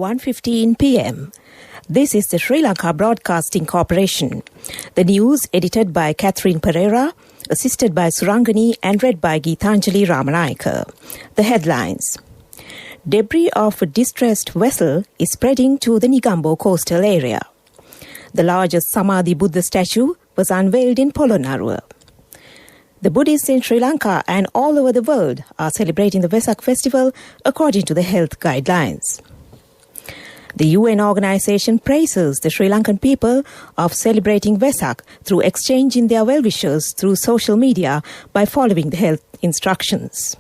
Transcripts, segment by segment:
1:15 p.m. This is the Sri Lanka Broadcasting Corporation. The news edited by Catherine Pereira, assisted by Surangani and read by Geethanjali Ramanayaka. The headlines. Debris of a distressed vessel is spreading to the Negombo coastal area. The largest Samadhi Buddha statue was unveiled in Polonnaruwa. The Buddhists in Sri Lanka and all over the world are celebrating the Vesak festival according to the health guidelines. The UN organization praises the Sri Lankan people of celebrating Vesak through exchanging their well-wishes through social media by following the health instructions.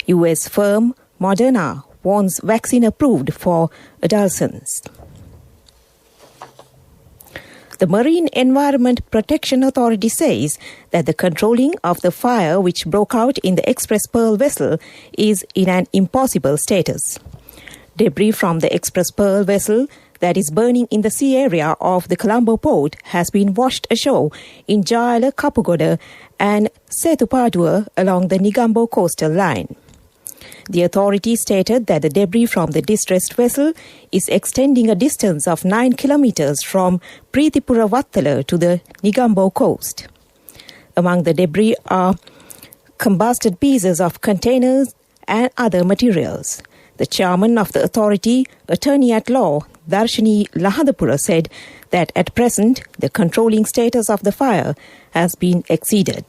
US firm Moderna wants vaccine approved for adolescents. The Marine Environment Protection Authority says that the controlling of the fire which broke out in the Express Pearl vessel is in an impossible status. Debris from the Express Pearl vessel that is burning in the sea area of the Colombo port has been washed ashore in Jayala Kapugoda and Setupatua along the Negombo coastal line. The authority stated that the debris from the distressed vessel is extending a distance of 9 kilometers from Preetipura Vattala to the Negombo coast. Among the debris are combusted pieces of containers and other materials. The chairman of the authority, attorney at law, Darshini Lahadapura, said that at present the controlling status of the fire has been exceeded.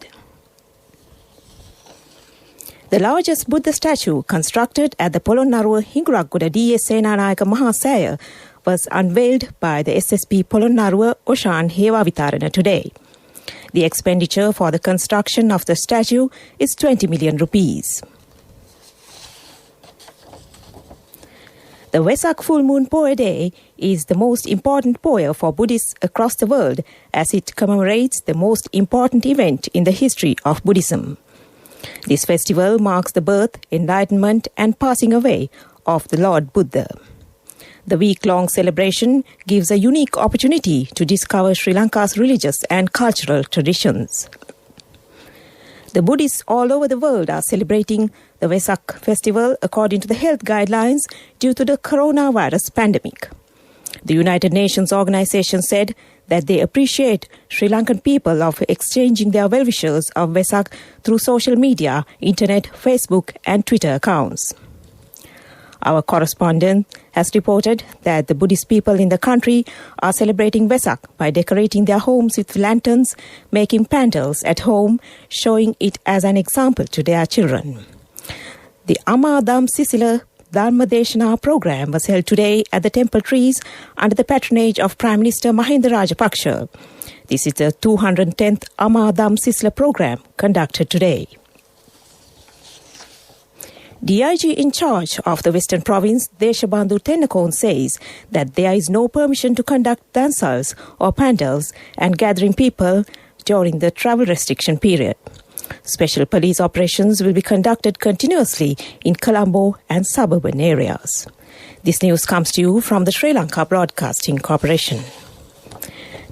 The largest Buddha statue constructed at the Polonnaruwa Hinguragoda D.S. Senanayaka Mahasaya was unveiled by the SSP Polonnaruwa Oshan Hewavitarana today. The expenditure for the construction of the statue is 20 million rupees. The Vesak Full Moon Poya Day is the most important Poya for Buddhists across the world as it commemorates the most important event in the history of Buddhism. This festival marks the birth, enlightenment and passing away of the Lord Buddha. The week-long celebration gives a unique opportunity to discover Sri Lanka's religious and cultural traditions. The Buddhists all over the world are celebrating the Vesak festival according to the health guidelines due to the coronavirus pandemic. The United Nations organization said that they appreciate Sri Lankan people of exchanging their well-wishes of Vesak through social media, internet, Facebook and Twitter accounts. Our correspondent has reported that the Buddhist people in the country are celebrating Vesak by decorating their homes with lanterns, making pandals at home, showing it as an example to their children. The Amma Dham Sisila Dharmadeshana program was held today at the Temple Trees under the patronage of Prime Minister Mahinda Rajapaksa. This is the 210th Amma Dham Sisla program conducted today. DIG in charge of the Western Province, Deshabandhu Tennakon, says that there is no permission to conduct dansals or pandals and gathering people during the travel restriction period. Special police operations will be conducted continuously in Colombo and suburban areas. This news comes to you from the Sri Lanka Broadcasting Corporation.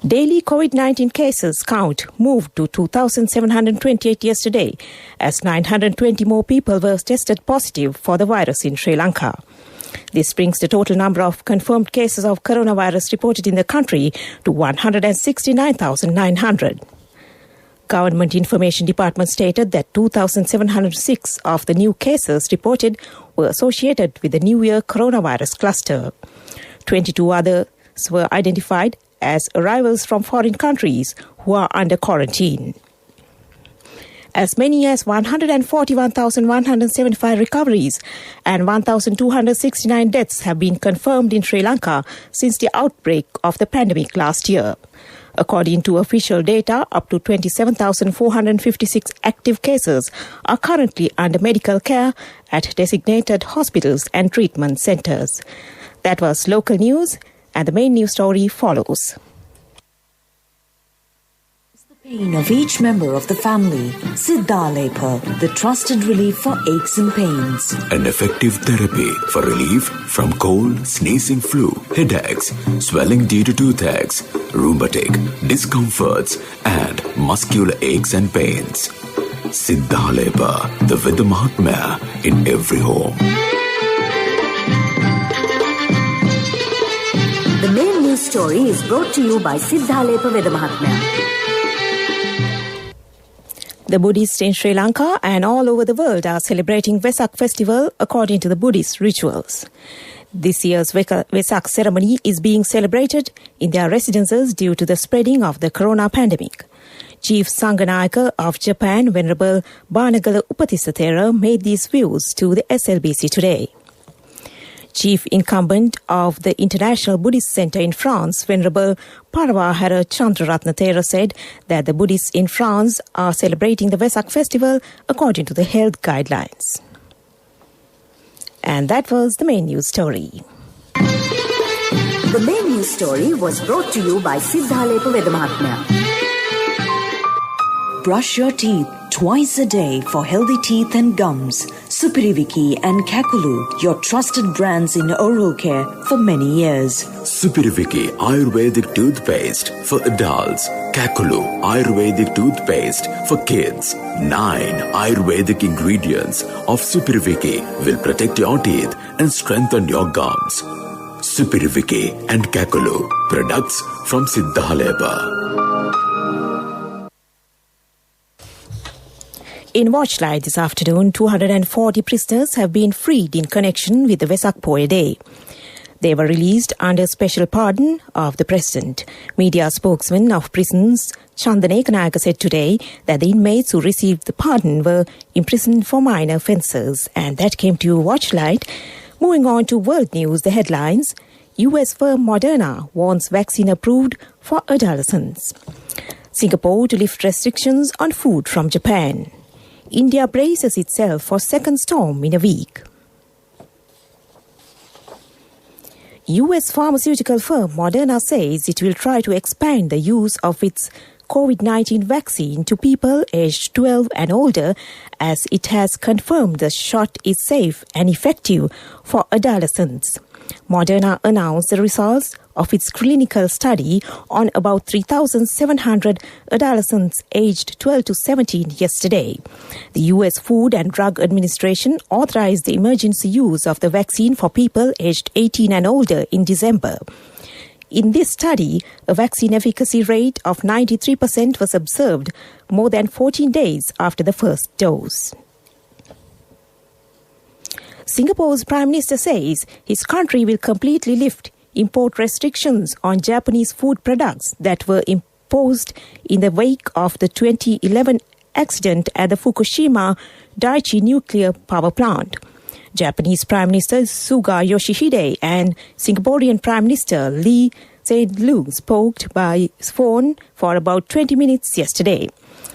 Daily COVID-19 cases count moved to 2,728 yesterday, as 920 more people were tested positive for the virus in Sri Lanka. This brings the total number of confirmed cases of coronavirus reported in the country to 169,900. Government Information Department stated that 2,706 of the new cases reported were associated with the New Year coronavirus cluster. 22 others were identified as arrivals from foreign countries who are under quarantine. As many as 141,175 recoveries and 1,269 deaths have been confirmed in Sri Lanka since the outbreak of the pandemic last year. According to official data, up to 27,456 active cases are currently under medical care at designated hospitals and treatment centers. That was local news, and the main news story follows. Pain of each member of the family. Siddhalepa, the trusted relief for aches and pains. An effective therapy for relief from cold, sneezing, flu, headaches, swelling due to toothaches, rheumatic, discomforts, and muscular aches and pains. Siddhalepa, the Vidya Mahatmya in every home. story is brought to you by Siddhalepa Vedamahatmya. The Buddhists in Sri Lanka and all over the world are celebrating Vesak festival according to the Buddhist rituals. This year's Vesak ceremony is being celebrated in their residences due to the spreading of the corona pandemic. Chief Sanganayaka of Japan, Venerable Banagala Upatisatthera, made these views to the SLBC today. Chief incumbent of the International Buddhist Center in France, Venerable Paravahara Chandraratnathera, said that the Buddhists in France are celebrating the Vesak festival according to the health guidelines. And that was the main news story. The main news story was brought to you by Siddhalepa Vedamahatmya. Brush your teeth twice a day for healthy teeth and gums. Supiriviki and Kakulu, your trusted brands in oral care for many years. Supiriviki Ayurvedic toothpaste for adults. Kakulu Ayurvedic toothpaste for kids. 9 Ayurvedic ingredients of Supiriviki will protect your teeth and strengthen your gums. Supiriviki and Kakulu, products from Siddhalepa. In Watchlight this afternoon, 240 prisoners have been freed in connection with the Vesak Poya Day. They were released under special pardon of the President. Media spokesman of prisons, Chandana Ekanayaka, said today that the inmates who received the pardon were imprisoned for minor offences. And that came to Watchlight. Moving on to world news, the headlines. US firm Moderna wants vaccine approved for adolescents. Singapore to lift restrictions on food from Japan. India braces itself for second storm in a week. US pharmaceutical firm Moderna says it will try to expand the use of its COVID-19 vaccine to people aged 12 and older, as it has confirmed the shot is safe and effective for adolescents. Moderna announced the results of its clinical study on about 3,700 adolescents aged 12 to 17 yesterday. The U.S. Food and Drug Administration authorized the emergency use of the vaccine for people aged 18 and older in December. In this study, a vaccine efficacy rate of 93% was observed more than 14 days after the first dose. Singapore's Prime Minister says his country will completely lift import restrictions on Japanese food products that were imposed in the wake of the 2011 accident at the Fukushima Daiichi nuclear power plant. Japanese Prime Minister Suga Yoshihide and Singaporean Prime Minister Lee Hsien Loong spoke by phone for about 20 minutes yesterday.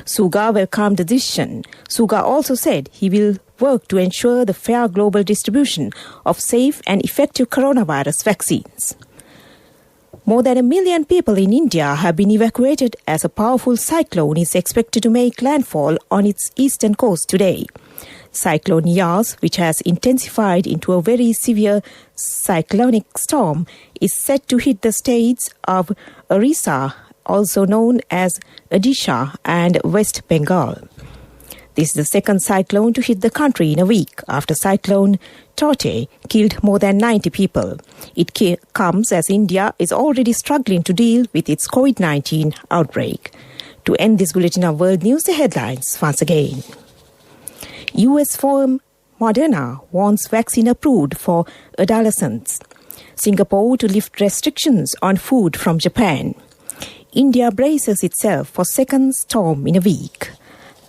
Suga welcomed the decision. Suga also said he will work to ensure the fair global distribution of safe and effective coronavirus vaccines. More than 1 million people in India have been evacuated as a powerful cyclone is expected to make landfall on its eastern coast today. Cyclone Yas, which has intensified into a very severe cyclonic storm, is set to hit the states of Orissa, also known as Odisha, and West Bengal. This is the second cyclone to hit the country in a week after Cyclone Tote killed more than 90 people. It comes as India is already struggling to deal with its COVID-19 outbreak. To end this bulletin of world news, the headlines once again. US firm Moderna wants vaccine approved for adolescents. Singapore to lift restrictions on food from Japan. India braces itself for second storm in a week.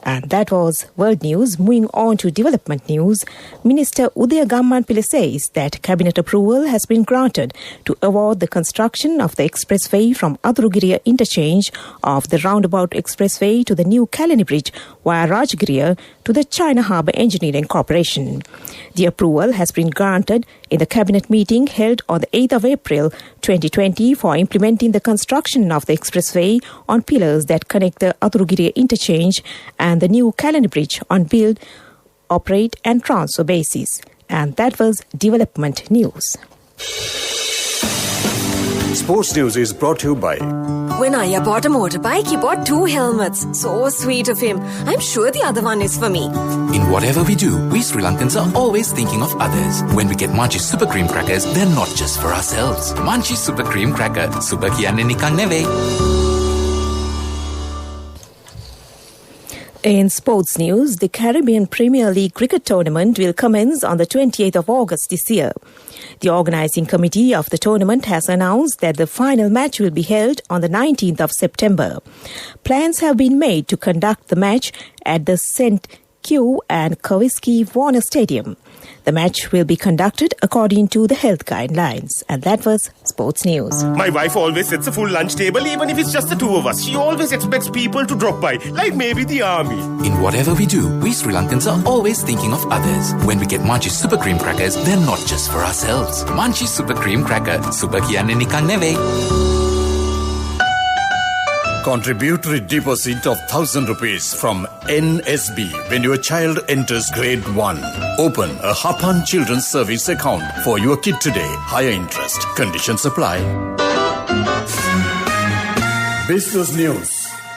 And that was world news. Moving on to development news, Minister Udaya Gammanpilla says that cabinet approval has been granted to award the construction of the expressway from Adurugiriya interchange of the roundabout expressway to the new Kalani Bridge via Rajagiriya to the China Harbour Engineering Corporation. The approval has been granted in the cabinet meeting held on the 8th of April 2020 for implementing the construction of the expressway on pillars that connect the Adurugiriya interchange and the new Kalani Bridge on build, operate and transfer basis. And that was development news. Sports News is brought to you by... When Aya bought a motorbike, he bought 2 helmets. So sweet of him. I'm sure the other one is for me. In In whatever we do, we Sri Lankans are always thinking of others. When we get Munchie Super Cream Crackers, they're not just for ourselves. Munchie Super Cream Cracker. Super kiyanne nikan නෙවෙයි. In sports news, the Caribbean Premier League cricket tournament will commence on the 28th of August this year. The organising committee of the tournament has announced that the final match will be held on the 19th of September. Plans have been made to conduct the match at the St. Q and Kaviski Warner Stadium. The match will be conducted according to the health guidelines. And that was sports news. My wife always sets a full lunch table, even if it's just the two of us. She always expects people to drop by, like maybe the army. In whatever we do, we Sri Lankans are always thinking of others. When we get Munchie Super Cream Crackers, they're not just for ourselves. Munchie Super Cream Cracker. Super kiyanne nikan නෙවෙයි. Contributory deposit of ₹1,000 from NSB when your child enters grade 1. Open a Hapan Children's Service account for your kid today. Higher interest. Conditions apply. Business News.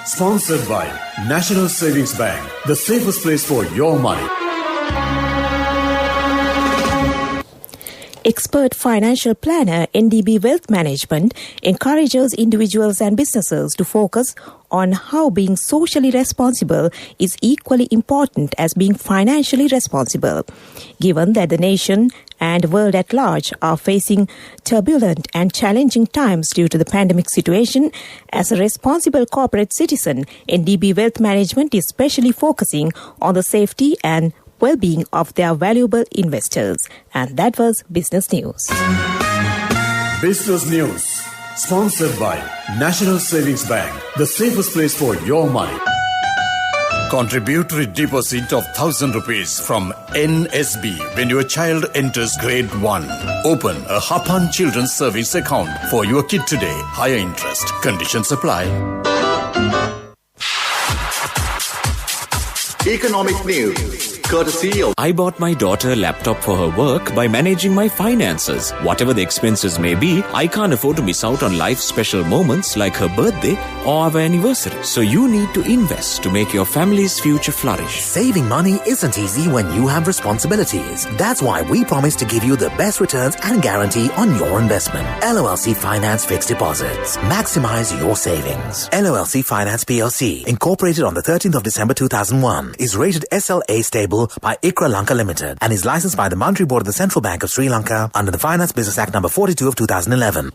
Sponsored by National Savings Bank. The safest place for your money. Expert financial planner NDB Wealth Management encourages individuals and businesses to focus on how being socially responsible is equally important as being financially responsible, given that the nation and world at large are facing turbulent and challenging times due to the pandemic situation. As a responsible corporate citizen, NDB Wealth Management is specially focusing on the safety and well-being of their valuable investors. And that was Business News. Business News. Sponsored by National Savings Bank. The safest place for your money. Contributory deposit of ₹1,000 from NSB when your child enters grade 1. Open a Hapan Children's Service account for your kid today. Higher interest. Conditions apply. Economic news. Courtesy of I bought my daughter a laptop for her work by managing my finances. Whatever the expenses may be, I can't afford to miss out on life's special moments like her birthday or our anniversary. So you need to invest to make your family's future flourish. Saving money isn't easy when you have responsibilities. That's why we promise to give you the best returns and guarantee on your investment. LOLC Finance Fixed Deposits. Maximize your savings. LOLC Finance PLC, incorporated on the 13th of December 2001, is rated SLA stable by ICRA Lanka Limited and is licensed by the Monetary Board of the Central Bank of Sri Lanka under the Finance Business Act number 42 of 2011.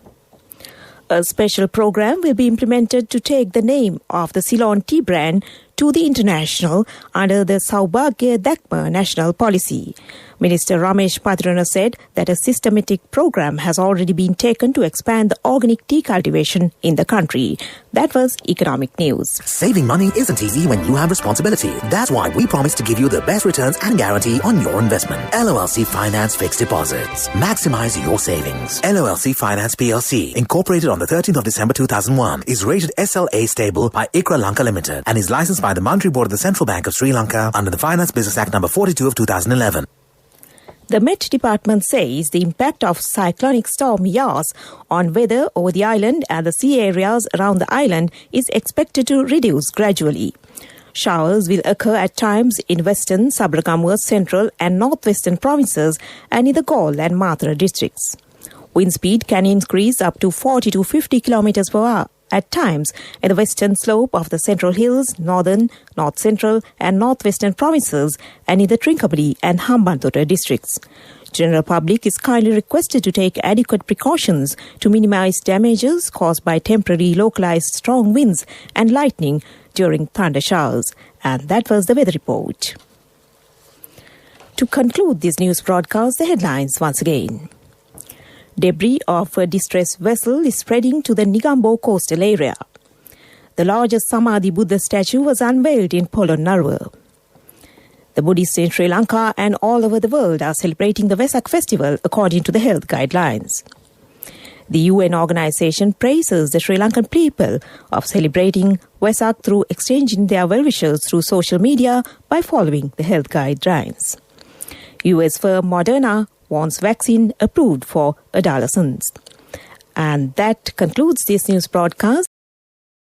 A special program will be implemented to take the name of the Ceylon tea brand to the international under the Saubhagya Dakma national policy. Minister Ramesh Patrana said that a systematic program has already been taken to expand the organic tea cultivation in the country. That was Economic News. Saving money isn't easy when you have responsibility. That's why we promise to give you the best returns and guarantee on your investment. LOLC Finance Fixed Deposits. Maximize your savings. LOLC Finance PLC, incorporated on the 13th of December 2001, is rated SLA stable by ICRA Lanka Limited and is licensed by the Monetary Board of the Central Bank of Sri Lanka under the Finance Business Act number 42 of 2011. The Met Department says the impact of cyclonic storm Yas on weather over the island and the sea areas around the island is expected to reduce gradually. Showers will occur at times in western, Sabrakamur, central and northwestern provinces and in the Galle and Mathura districts. Wind speed can increase up to 40 to 50 kilometers per hour at times in the western slope of the Central Hills, northern, north central and northwestern provinces and in the Trincomalee and Hambantota districts. General public is kindly requested to take adequate precautions to minimize damages caused by temporary localized strong winds and lightning during thunder showers. And that was the weather report. To conclude this news broadcast, the headlines once again. Debris of a distressed vessel is spreading to the Negombo coastal area. The largest Samadhi Buddha statue was unveiled in Polonnaruwa. The Buddhists in Sri Lanka and all over the world are celebrating the Vesak festival according to the health guidelines. The UN organization praises the Sri Lankan people of celebrating Vesak through exchanging their well-wishes through social media by following the health guidelines. US firm Moderna wants vaccine approved for adolescents. And that concludes this news broadcast.